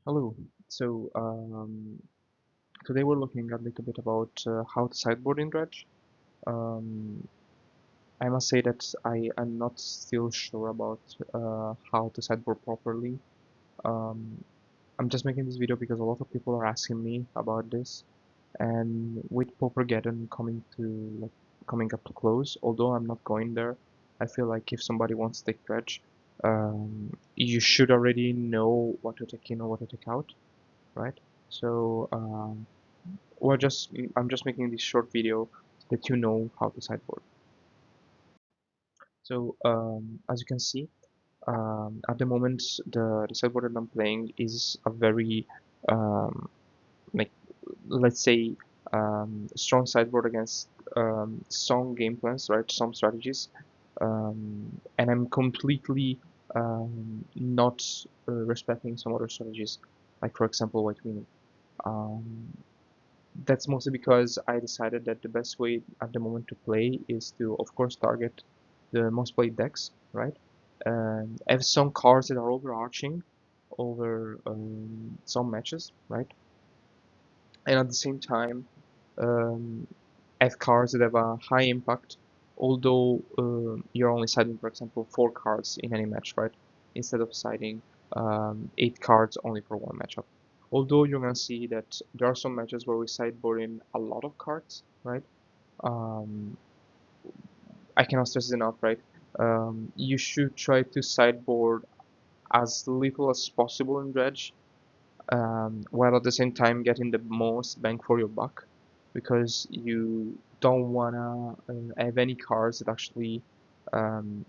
Hello. So today we're looking a little bit about how to sideboard in Dredge. Um, I must say that I am not still sure about how to sideboard properly. Um, I'm just making this video because a lot of people are asking me about this, and with Pauper Geddon coming up to close, although I'm not going there, I feel like if somebody wants to take Dredge, you should already know what to take in or what to take out, right? So I'm just making this short video so that you know how to sideboard. So as you can see, at the moment the sideboard that I'm playing is a very um, like let's say strong sideboard against some game plans, right? Some strategies, and I'm completely not respecting some other strategies, like for example white winning. Um, That's mostly because I decided that the best way at the moment to play is to, of course, target the most played decks, right? And have some cards that are overarching over some matches, right? And at the same time, um, have cards that have a high impact, although you're only siding, for example, 4 cards in any match, right? Instead of siding 8 cards only for one matchup. Although you're gonna see that there are some matches where we sideboard in a lot of cards, right? Um, I cannot stress it enough, right? You should try to sideboard as little as possible in Dredge, while at the same time getting the most bang for your buck, because you don't wanna have any cards that actually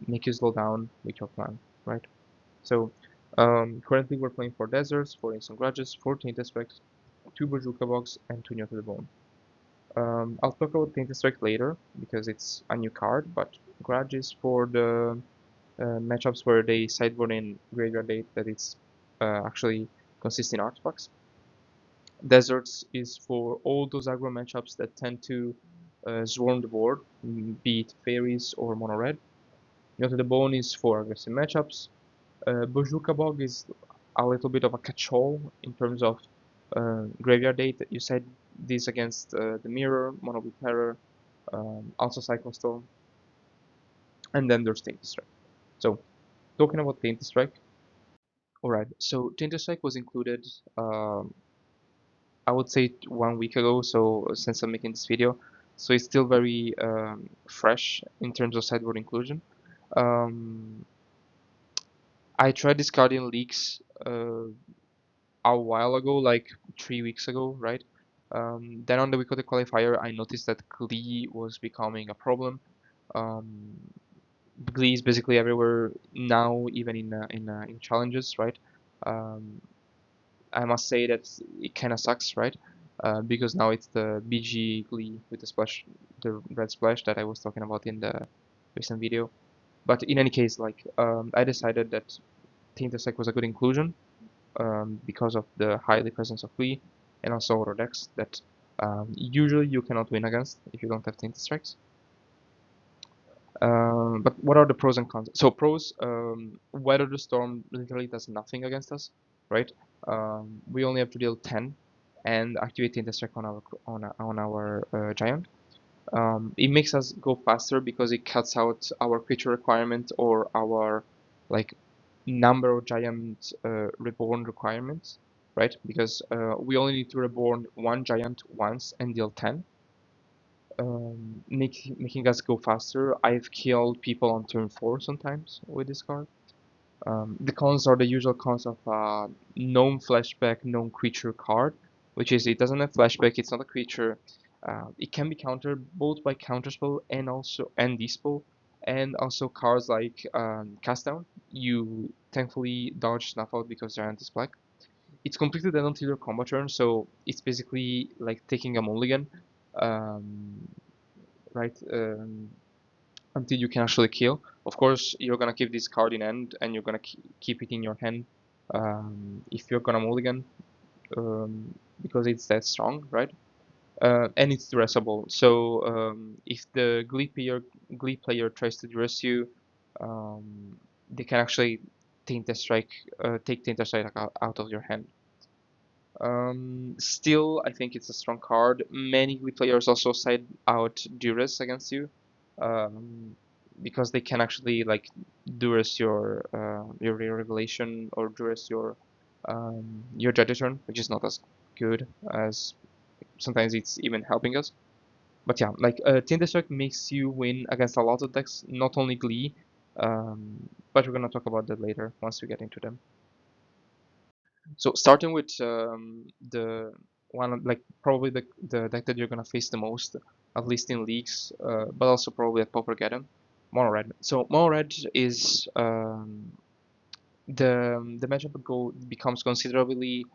make you slow down with your plan, right? So currently we're playing 4 deserts, 4 instant grudges, 14 specs, 2 Bajuka box, and 2 Near to the Bone. I'll talk about Tainted Strike later because it's a new card, but Grudge is for the matchups where they sideboard in Graveyard Date that it's actually consistent artifacts. Deserts is for all those aggro matchups that tend to swarm the board, be it fairies or mono red. Near to the Bone is for aggressive matchups. Bojuka Bog is a little bit of a catch-all in terms of Graveyard Date. You said this against the Mirror, Mono Blue Terror, also Cyclone Storm, and then there's Tainted Strike. So, talking about Tainted Strike, alright, so Tainted Strike was included, I would say 1 week ago, so since I'm making this video, so it's still very fresh in terms of sideboard inclusion. Um, I tried discarding leaks a while ago, like 3 weeks ago, right? Then on the week of the qualifier, I noticed that Glee was becoming a problem. Um, Glee is basically everywhere now, even in challenges, right? Um, I must say that it kind of sucks, right? Because now it's the BG Glee with the splash, the red splash that I was talking about in the recent video. But in any case, like I decided that Tainted Sec was a good inclusion because of the highly presence of Glee and also other decks that usually you cannot win against if you don't have Tainted Strikes. But what are the pros and cons? So pros, Weather the Storm literally does nothing against us, right? We only have to deal 10 and activate the Strike on our giant. It makes us go faster because it cuts out our creature requirement or our like number of giant reborn requirements, right? Because we only need to reborn 1 giant once and deal 10, making us go faster. I've killed people on turn 4 sometimes with this card. The cons are the usual cons of known flashback, known creature card, which is it doesn't have flashback, it's not a creature. It can be countered both by counterspell and dispel, and also cards like cast down. You thankfully dodge snuff out because giant is black. It's completely dead until your combat turn, so it's basically like taking a mulligan, um, right? Until you can actually kill. Of course, you're gonna keep this card in hand, and you're gonna keep it in your hand if you're gonna mulligan, because it's that strong, right? And it's dressable. So if the Glee player tries to dress you, they can actually taint the strike, take taint the strike out of your hand. Still, I think it's a strong card. Many Glee players also side out Duress against you, um, because they can actually like Duress your Rare Revelation or Duress your Judge turn, which is not as good as sometimes it's even helping us. But yeah, like Tainted Strike makes you win against a lot of decks, not only Glee, but we're gonna talk about that later once we get into them. So starting with the one like probably the deck that you're gonna face the most, at least in leagues, but also probably at Pauper Geddon, Mono Red. So Mono Red is the matchup becomes considerably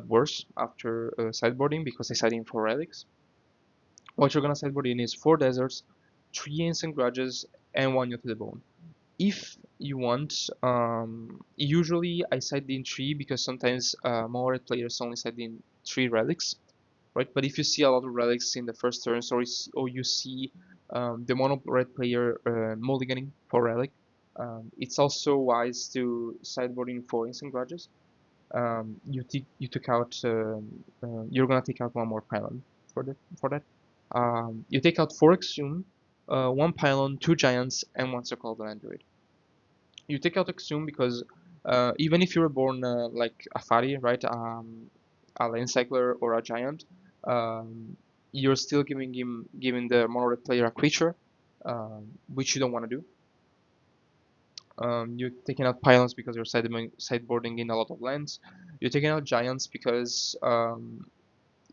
worse after sideboarding because they side in 4 relics. What you're gonna sideboard in is 4 deserts, 3 ancient grudges, and 1 to the bone. If you want, usually I side in 3 because sometimes more red players only side in 3 relics, right? But if you see a lot of relics in the first turns, or you see the mono red player mulliganing for relic, it's also wise to sideboard in 4 instant grudges. You took out you're gonna take out 1 more pylon for that. You take out 4 exhume, 1 pylon, 2 giants, and 1 circle of the android. You take out exhume because even if you're born like a fatty, right, a lane cycler or a giant, you're still giving the mono red player a creature, which you don't want to do. You're taking out pylons because you're sideboarding in a lot of lands. You're taking out giants because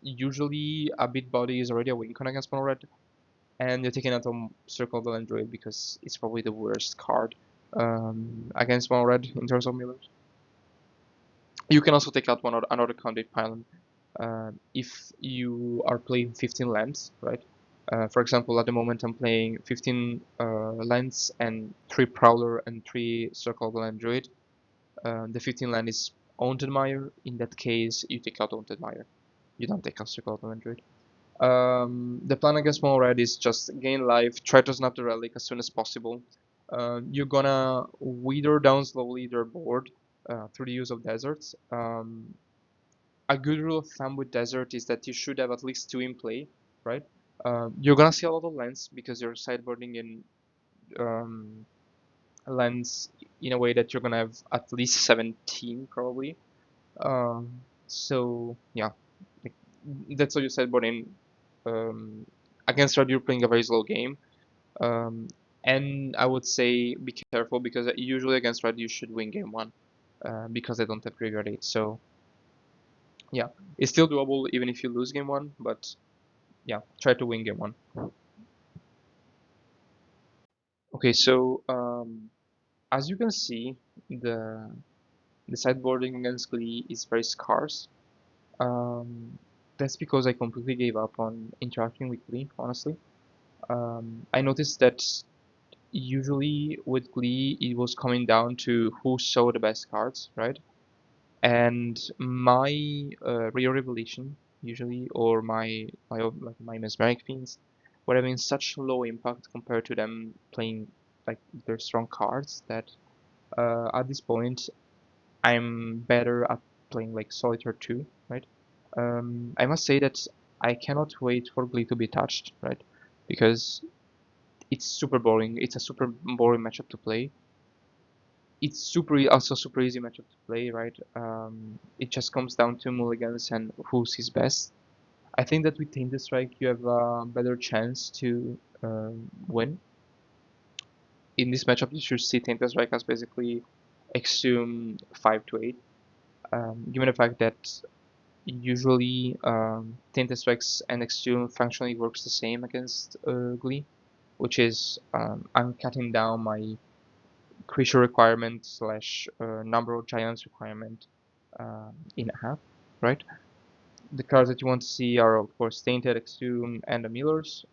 usually a bit body is already a win con against mono red, and you're taking out a Circle of the Android because it's probably the worst card against mono red in terms of millers. You can also take out another Conduit Pylon if you are playing 15 lands, right? For example, at the moment I'm playing 15 lands and 3 Prowler and 3 Circle of the Land Druid. The 15 land is Haunted Mire. In that case, you take out Haunted Mire. You don't take out Circle of the Land Druid. The plan against mono red is just gain life, try to snap the relic as soon as possible. You're gonna wither down slowly their board through the use of deserts. A good rule of thumb with desert is that you should have at least 2 in play, right? You're gonna see a lot of lands because you're sideboarding in um, lands in a way that you're gonna have at least 17 probably. So yeah, like, that's how you sideboard in. Against red, you're playing a very slow game. Um, and I would say be careful because usually against red you should win game 1 because they don't have graveyard 8. So yeah, it's still doable even if you lose game 1, but yeah, try to win game 1. Okay, so as you can see, the sideboarding against Glee is very scarce. Um, that's because I completely gave up on interacting with Glee, honestly. I noticed that usually with Glee it was coming down to who saw the best cards, right? And my Rare Revelation usually, or my Mesmeric Fiends, were having such low impact compared to them playing like their strong cards that at this point I'm better at playing like Solitaire 2, right? I must say that I cannot wait for Glee to be touched, right? Because it's super boring. It's a super boring matchup to play. It's also super easy matchup to play, right? It just comes down to mulligans and who's his best. I think that with Tainted Strike you have a better chance to win. In this matchup, you should see Tainted Strike as basically Exhume 5 to 8. Given the fact that usually Tainted Strikes and Exhume functionally works the same against Glee, which is I'm cutting down my creature requirement slash number of giants requirement in half, right? The cards that you want to see are of course Tainted, Exhume, and the Millers.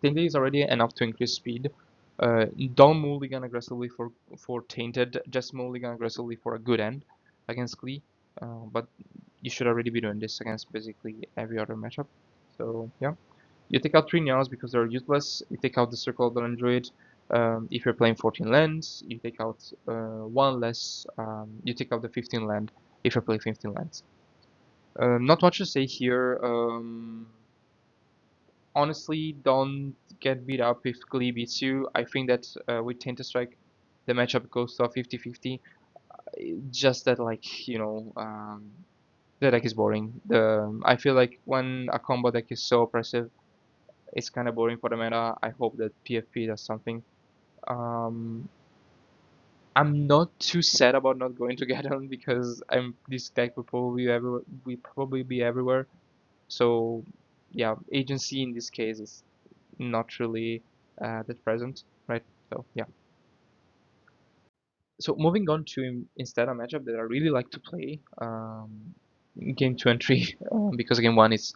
Tainted is already enough to increase speed. Don't mulligan aggressively for Tainted, just mulligan aggressively for a good end against Glee. But you should already be doing this against basically every other matchup. So yeah. You take out 3 Nyals because they're useless. You take out the Circle of the Android. If you're playing 14 lands, you take out 1 less. You take out the 15 land if I play 15 lands. Not much to say here. Honestly, don't get beat up if Glee beats you. I think that with Tainted Strike, the matchup goes to a 50-50. Just that, like, the deck is boring. I feel like when a combo deck is so oppressive, it's kind of boring for the meta. I hope that PFP does something. Um, I'm not too sad about not going to Geddon because this deck will probably be everywhere. So yeah, agency in this case is not really that present, right? So yeah. So moving on to instead a matchup that I really like to play, game 2 and 3, because game 1 is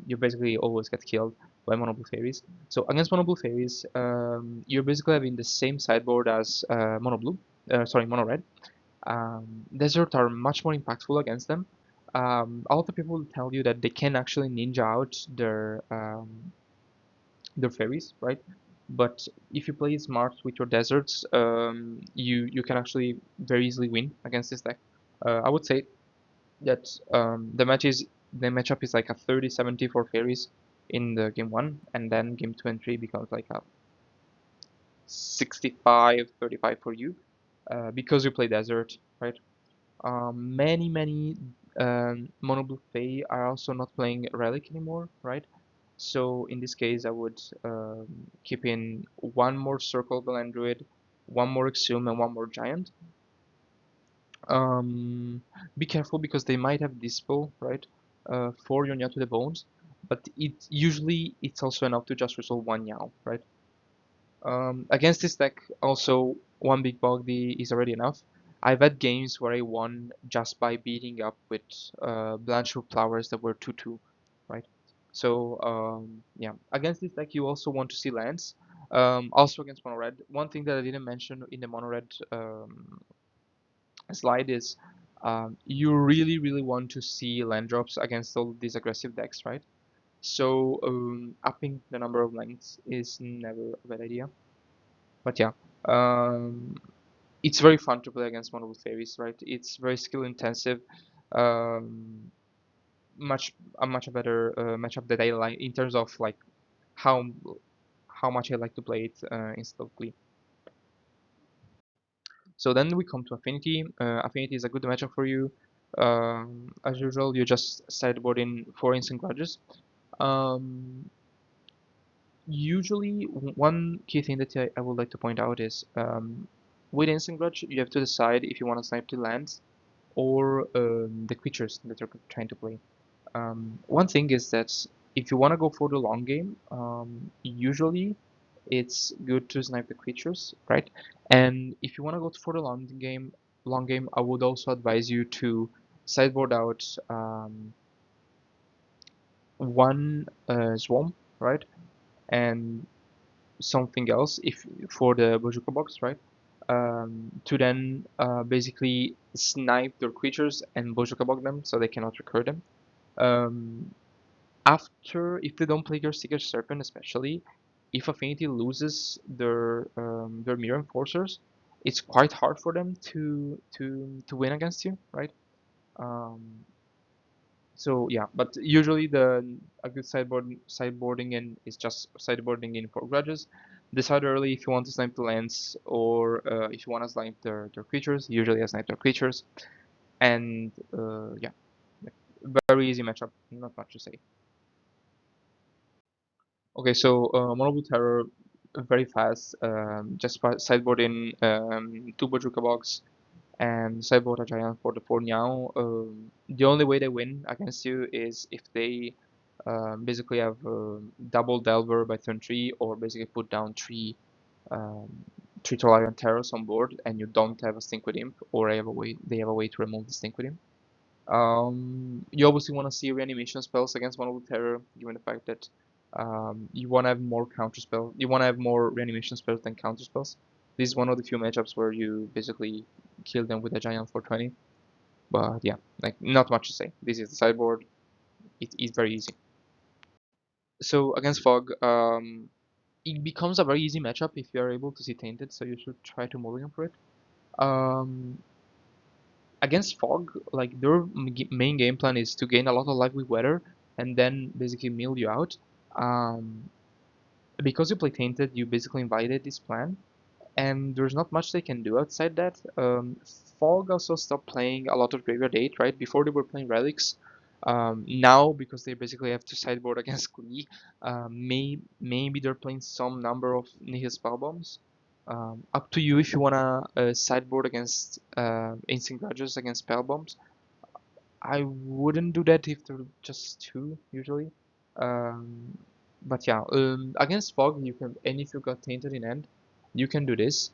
you basically always get killed by Mono Blue Fairies. So against Mono Blue Fairies, you're basically having the same sideboard as Mono Blue, sorry, Mono Red. Desert are much more impactful against them. A lot of people will tell you that they can actually ninja out their fairies, right? But if you play smart with your deserts, you can actually very easily win against this deck. I would say that the matchup is like a 30-70 for fairies in the game 1, and then game 2 and 3 becomes like a 65-35 for you, because you play desert, right? Many mono blue Fae are also not playing relic anymore, right? So in this case, I would keep in one more Circle Belen Druid, one more Exhume, and one more Giant. Be careful because they might have Dispel, right? For your Nya to the Bones, but it's also enough to just resolve one Nyao, right? Against this deck, also one big Bogdy is already enough. I've had games where I won just by beating up with Blanchard Flowers that were 2/2, right? So yeah, against this deck you also want to see lands. Also against Mono Red, one thing that I didn't mention in the Mono Red slide is you really want to see land drops against all these aggressive decks, right? So upping the number of lands is never a bad idea. But yeah, um, it's very fun to play against Mono Blue Fairies, right? It's very skill intensive. Um, a much better matchup that I like in terms of like how how much I like to play it instead of Glee. So then we come to Affinity. Affinity is a good matchup for you. As usual, you just sideboard in 4 instant grudges. Um, Usually, one key thing that I would like to point out is with instant grudge, you have to decide if you want to snipe the lands or the creatures that you're trying to play. One thing is that if you want to go for the long game, usually it's good to snipe the creatures, right? And if you want to go for the long game, I would also advise you to sideboard out one swarm, right? And something else if for the Bojuka box, right? To then basically snipe their creatures and Bojuka box them so they cannot recur them. Um, After, if they don't play your Seeker Serpent, especially if Affinity loses their Mirror Enforcers, it's quite hard for them to win against you, right? Um, so yeah, but usually a good sideboarding in is just sideboarding in for grudges. Decide early if you want to snipe the lands or if you want to snipe their creatures. Usually I snipe their creatures, and yeah, very easy matchup. Not much to say. Okay, so Monoblue Terror, very fast. Just sideboard in two Bojuka box and sideboard a giant for the 4 Niao. The only way they win against you is if they basically have double Delver by turn 3 or basically put down um, three Tolarian Terrors on board and you don't have a Stink with Imp or they have a way to remove the Stink with Imp. You obviously want to see reanimation spells against one of the terror, given the fact that you want to have more counter spell. You want to have more reanimation spells than counter spells. This is one of the few matchups where you basically kill them with a giant for 20. But yeah, like not much to say. This is the sideboard. It is very easy. So against Fog, it becomes a very easy matchup if you are able to see Tainted. So you should try to mulligan for it. Um, against Fog, like their main game plan is to gain a lot of life with Weather and then basically mill you out. Um, because you play Tainted, you basically invited this plan, and there's not much they can do outside that. Fog also stopped playing a lot of Graveyard 8, right? Before they were playing Relics. Now, because they basically have to sideboard against Glee, maybe they're playing some number of Nihil Spellbombs. Up to you if you wanna sideboard against Instant Grudges against Spellbombs. I wouldn't do that if they're just two usually. Um, but yeah, against Fog you can, and if you got Tainted in end, you can do this.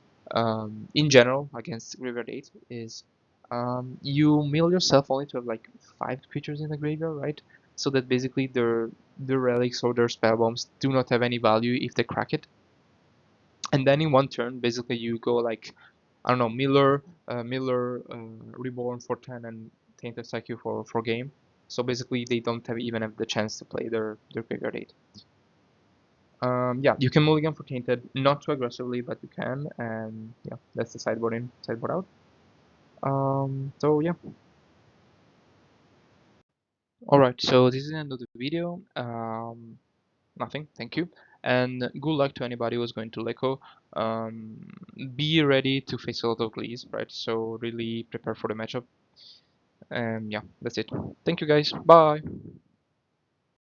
In general, against Graveyard 8 is you mill yourself only to have like 5 creatures in the graveyard, right? So that basically their relics or their spell bombs do not have any value if they crack it. And then in one turn, basically you go like, I don't know, Reborn for 10 and Tainted Psyche for game. So basically they don't even have the chance to play their graveyard 8. Yeah, you can mulligan for Tainted, not too aggressively, but you can, and yeah, that's the sideboard in, sideboard out. So yeah. Alright, so this is the end of the video. Nothing, thank you. And good luck to anybody who's going to Lecco. Be ready to face a lot of Glees, right? So really prepare for the matchup. And yeah, that's it. Thank you guys. Bye.